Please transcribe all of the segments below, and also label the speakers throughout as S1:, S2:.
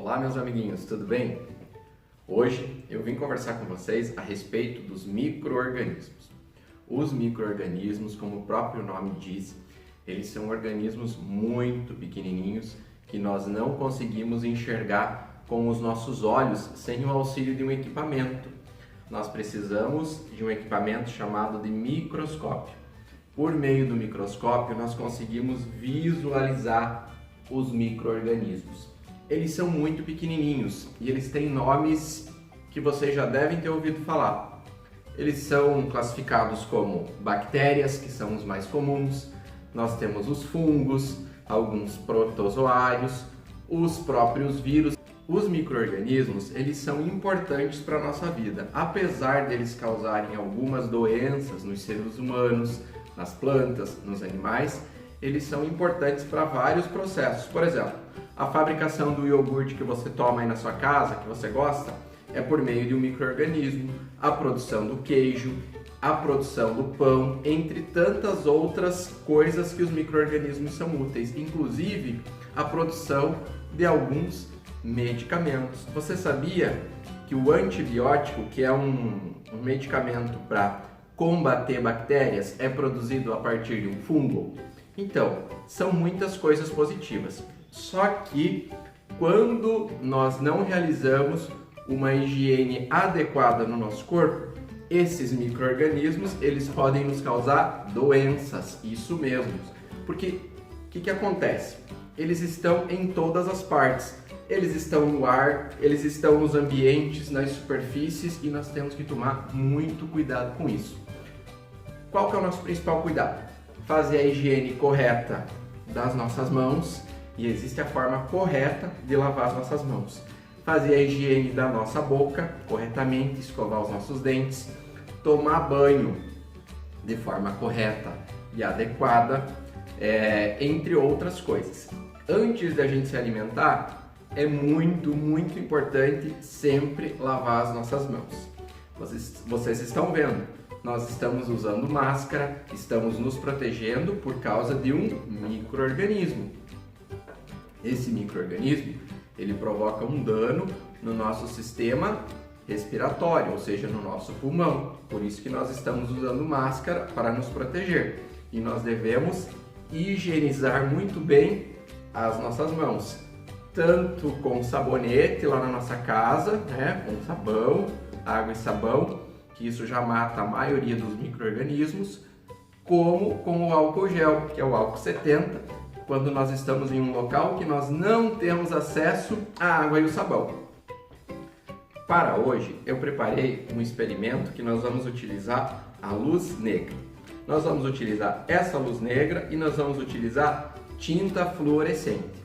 S1: Olá, meus amiguinhos, tudo bem? Hoje eu vim conversar com vocês a respeito dos micro-organismos. Os micro-organismos, como o próprio nome diz, eles são organismos muito pequenininhos que nós não conseguimos enxergar com os nossos olhos sem o auxílio de um equipamento. Nós precisamos de um equipamento chamado de microscópio. Por meio do microscópio, nós conseguimos visualizar os micro-organismos. Eles são muito pequenininhos e eles têm nomes que vocês já devem ter ouvido falar. Eles são classificados como bactérias, que são os mais comuns. Nós temos os fungos, alguns protozoários, os próprios vírus. Os micro-organismos, eles são importantes para a nossa vida, apesar deles causarem algumas doenças nos seres humanos, nas plantas, nos animais. Eles são importantes para vários processos. Por exemplo, a fabricação do iogurte que você toma aí na sua casa, que você gosta, é por meio de um micro-organismo. A produção do queijo, a produção do pão, entre tantas outras coisas que os micro-organismos são úteis, inclusive a produção de alguns medicamentos. Você sabia que o antibiótico, que é um medicamento para combater bactérias, é produzido a partir de um fungo? Então, são muitas coisas positivas. Só que quando nós não realizamos uma higiene adequada no nosso corpo, esses micro-organismos, eles podem nos causar doenças, isso mesmo. Porque o que acontece? Eles estão em todas as partes. Eles estão no ar, eles estão nos ambientes, nas superfícies, e nós temos que tomar muito cuidado com isso. Qual que é o nosso principal cuidado? Fazer a higiene correta das nossas mãos, e existe a forma correta de lavar as nossas mãos. Fazer a higiene da nossa boca corretamente, escovar os nossos dentes, tomar banho de forma correta e adequada, entre outras coisas. Antes da gente se alimentar, é muito importante sempre lavar as nossas mãos. Vocês estão vendo, nós estamos usando máscara, estamos nos protegendo por causa de um micro-organismo. Esse micro-organismo, ele provoca um dano no nosso sistema respiratório, ou seja, no nosso pulmão. Por isso que nós estamos usando máscara para nos proteger. E nós devemos higienizar muito bem as nossas mãos, tanto com sabonete lá na nossa casa, com sabão, água e sabão, que isso já mata a maioria dos micro-organismos, como com o álcool gel, que é o álcool 70, quando nós estamos em um local que nós não temos acesso à água e o sabão. Para hoje, eu preparei um experimento que nós vamos utilizar a luz negra. Nós vamos utilizar essa luz negra e nós vamos utilizar tinta fluorescente.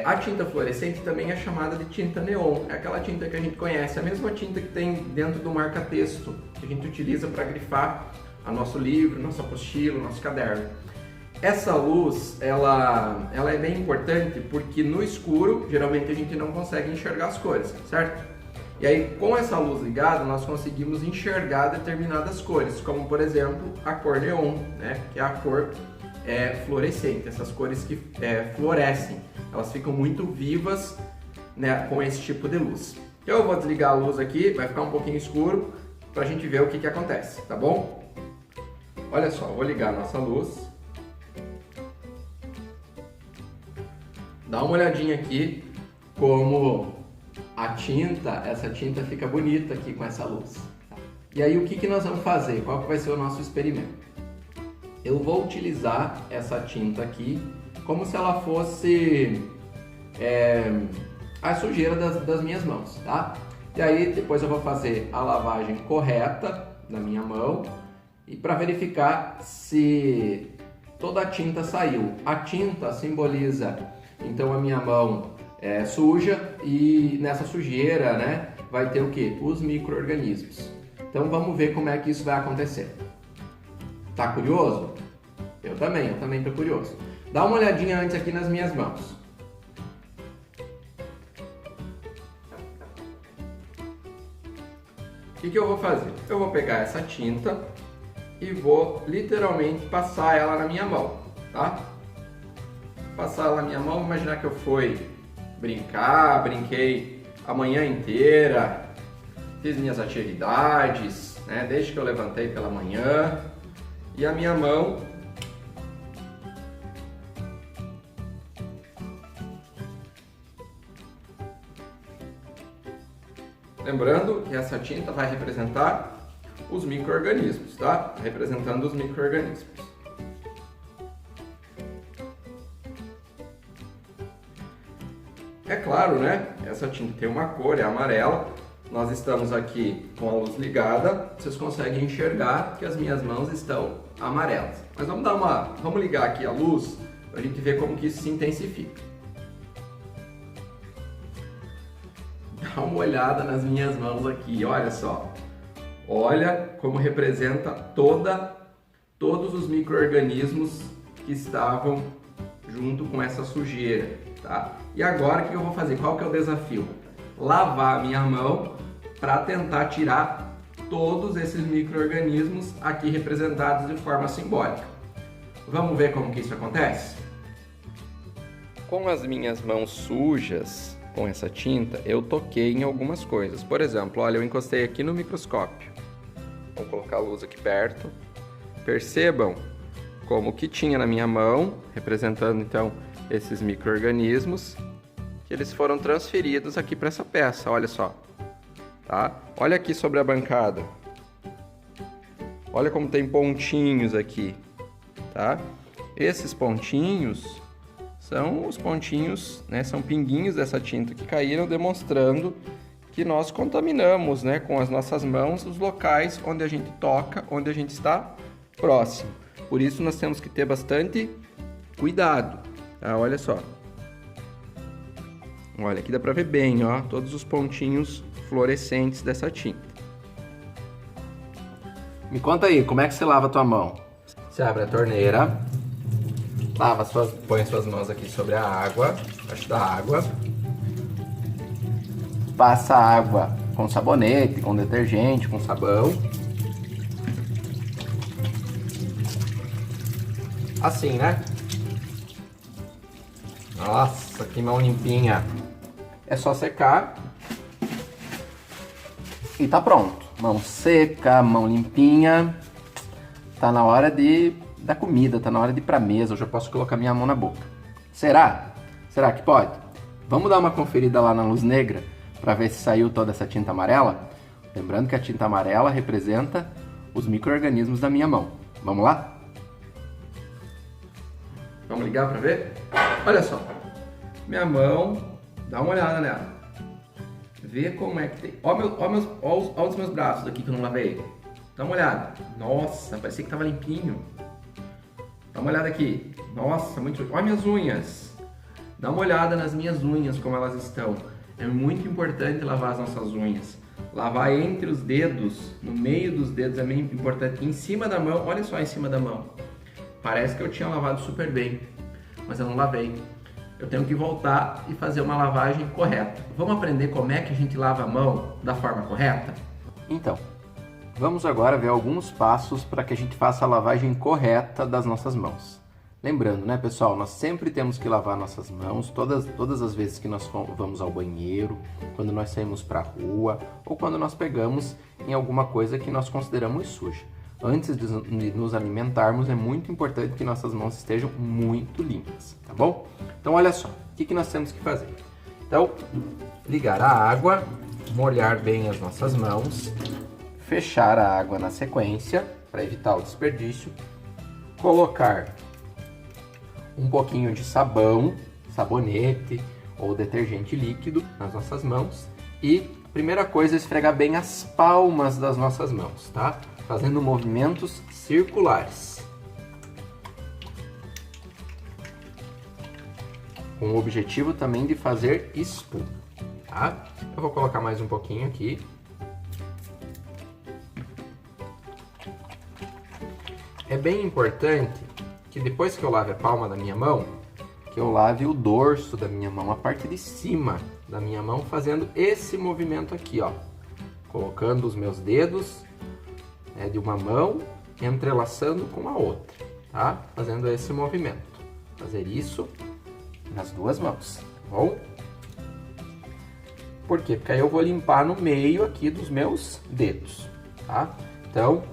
S1: A tinta fluorescente também é chamada de tinta neon, é aquela tinta que a gente conhece, a mesma tinta que tem dentro do marca-texto, que a gente utiliza para grifar o nosso livro, nossa apostila, nosso caderno. Essa luz, ela é bem importante porque no escuro, geralmente a gente não consegue enxergar as cores, certo? E aí, com essa luz ligada, nós conseguimos enxergar determinadas cores, como por exemplo, a cor neon, que é a cor fluorescente, essas cores que fluorescem, elas ficam muito vivas, com esse tipo de luz. Eu vou desligar a luz aqui, vai ficar um pouquinho escuro, para a gente ver o que acontece, tá bom? Olha só, vou ligar a nossa luz. Dá uma olhadinha aqui como essa tinta fica bonita aqui com essa luz. E aí o que nós vamos fazer? Qual que vai ser o nosso experimento? Eu vou utilizar essa tinta aqui como se ela fosse a sujeira das minhas mãos, tá? E aí depois eu vou fazer a lavagem correta da minha mão e para verificar se toda a tinta saiu. A tinta simboliza então a minha mão suja, e nessa sujeira, vai ter o quê? Os micro-organismos. Então vamos ver como é que isso vai acontecer. Tá curioso? Eu também tô curioso. Dá uma olhadinha antes aqui nas minhas mãos. O que eu vou fazer? Eu vou pegar essa tinta e vou literalmente passar ela na minha mão, tá? Passar ela na minha mão, imaginar que eu fui brincar, brinquei a manhã inteira, fiz minhas atividades, né, desde que eu levantei pela manhã, e a minha mão lembrando que essa tinta vai representar os micro-organismos, tá? Representando os micro-organismos. É claro, né? Essa tinta tem uma cor, é amarela. Nós estamos aqui com a luz ligada. Vocês conseguem enxergar que as minhas mãos estão amarelas. Mas vamos ligar aqui a luz para a gente ver como que isso se intensifica. Dá uma olhada nas minhas mãos aqui, olha só. Olha como representa todos os micro-organismos que estavam junto com essa sujeira, tá? E agora o que eu vou fazer? Qual que é o desafio? Lavar a minha mão para tentar tirar todos esses micro-organismos aqui representados de forma simbólica. Vamos ver como que isso acontece? Com as minhas mãos sujas, com essa tinta, eu toquei em algumas coisas. Por exemplo, olha, eu encostei aqui no microscópio. Vou colocar a luz aqui perto. Percebam como que tinha na minha mão, representando então esses micro-organismos, que eles foram transferidos aqui para essa peça, olha só. Tá? Olha aqui sobre a bancada. Olha como tem pontinhos aqui, tá? Esses pontinhos são os pontinhos, né? São pinguinhos dessa tinta que caíram, demonstrando que nós contaminamos, né, com as nossas mãos os locais onde a gente toca, onde a gente está próximo. Por isso nós temos que ter bastante cuidado, tá? Olha só. Olha, aqui dá pra ver bem, ó, todos os pontinhos fluorescentes dessa tinta. Me conta aí, como é que você lava a tua mão? Você abre a torneira, põe suas mãos aqui sobre a água, embaixo da água. Passa a água com sabonete, com detergente, com sabão. Assim, né? Nossa, que mão limpinha. É só secar e tá pronto. Mão seca, mão limpinha. Tá na hora da comida, tá na hora de ir pra mesa. Eu já posso colocar minha mão na boca. Será? Será que pode? Vamos dar uma conferida lá na luz negra para ver se saiu toda essa tinta amarela? Lembrando que a tinta amarela representa os micro-organismos da minha mão. Vamos lá? Vamos ligar para ver? Olha só, minha mão, dá uma olhada nela. Vê como é que tem. Olha os meus braços aqui que eu não lavei. Dá uma olhada. Nossa, parecia que tava limpinho. Dá uma olhada aqui. Nossa, muito. Olha minhas unhas. Dá uma olhada nas minhas unhas, como elas estão. É muito importante lavar as nossas unhas. Lavar entre os dedos, no meio dos dedos é meio importante. Em cima da mão, olha só em cima da mão. Parece que eu tinha lavado super bem, mas eu não lavei. Eu tenho que voltar e fazer uma lavagem correta. Vamos aprender como é que a gente lava a mão da forma correta? Então, vamos agora ver alguns passos para que a gente faça a lavagem correta das nossas mãos. Lembrando, né, pessoal, nós sempre temos que lavar nossas mãos todas as vezes que nós vamos ao banheiro, quando nós saímos para a rua ou quando nós pegamos em alguma coisa que nós consideramos suja. Antes de nos alimentarmos, é muito importante que nossas mãos estejam muito limpas, tá bom? Então, olha só, o que nós temos que fazer? Então, ligar a água, molhar bem as nossas mãos, fechar a água na sequência para evitar o desperdício, colocar um pouquinho de sabão, sabonete ou detergente líquido nas nossas mãos e a primeira coisa é esfregar bem as palmas das nossas mãos, tá? Fazendo movimentos circulares. Com o objetivo também de fazer espuma, tá? Eu vou colocar mais um pouquinho aqui. É bem importante que depois que eu lave a palma da minha mão, que eu lave o dorso da minha mão, a parte de cima da minha mão, fazendo esse movimento aqui, ó. Colocando os meus dedos de uma mão, entrelaçando com a outra, tá? Fazendo esse movimento. Fazer isso nas duas mãos, tá bom?
S2: Por quê? Porque aí eu vou limpar no meio aqui dos meus dedos, tá? Então,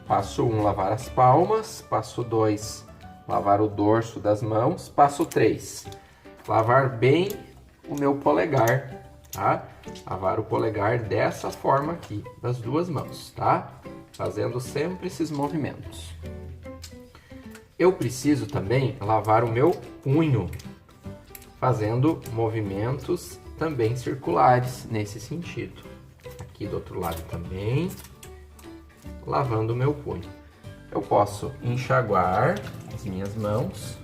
S2: passo 1, lavar as palmas. Passo 2, lavar o dorso das mãos. Passo 3, lavar bem o meu polegar, tá? Lavar o polegar dessa forma aqui, das duas mãos, tá? Fazendo sempre esses movimentos. Eu preciso também lavar o meu punho, fazendo movimentos também circulares nesse sentido. Aqui do outro lado também, lavando o meu punho. Eu posso enxaguar as minhas mãos.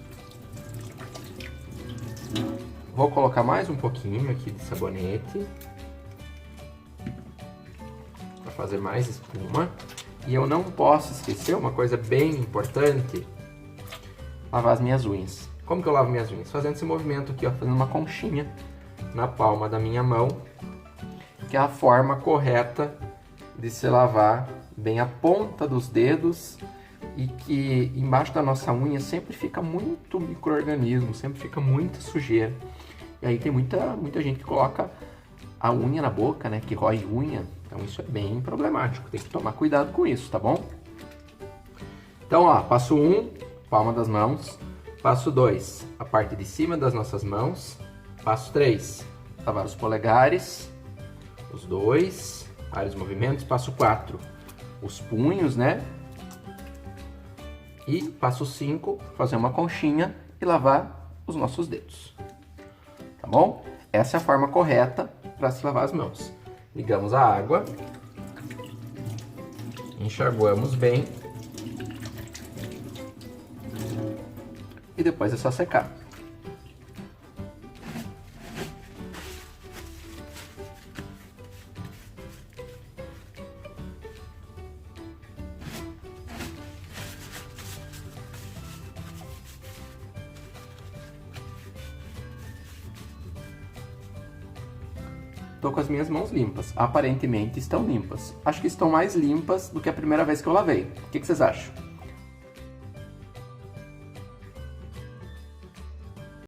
S2: Vou colocar mais um pouquinho aqui de sabonete para fazer mais espuma. E eu não posso esquecer uma coisa bem importante: lavar as minhas unhas. Como que eu lavo minhas unhas? Fazendo esse movimento aqui, ó, fazendo uma conchinha na palma da minha mão, que é a forma correta de se lavar bem a ponta dos dedos, e que embaixo da nossa unha sempre fica muito micro-organismo, sempre fica muita sujeira. E aí tem muita gente que coloca a unha na boca, né, que rói unha. Então isso é bem problemático, tem que tomar cuidado com isso, tá bom? Então, ó, passo 1, palma das mãos. Passo 2, a parte de cima das nossas mãos. Passo 3, lavar os polegares, os dois, vários movimentos. Passo 4, os punhos, né? E passo 5, fazer uma conchinha e lavar os nossos dedos. Tá bom? Essa é a forma correta para se lavar as mãos. Ligamos a água, enxaguamos bem e depois é só secar. Tô com as minhas mãos limpas. Aparentemente estão limpas. Acho que estão mais limpas do que a primeira vez que eu lavei. O que vocês acham?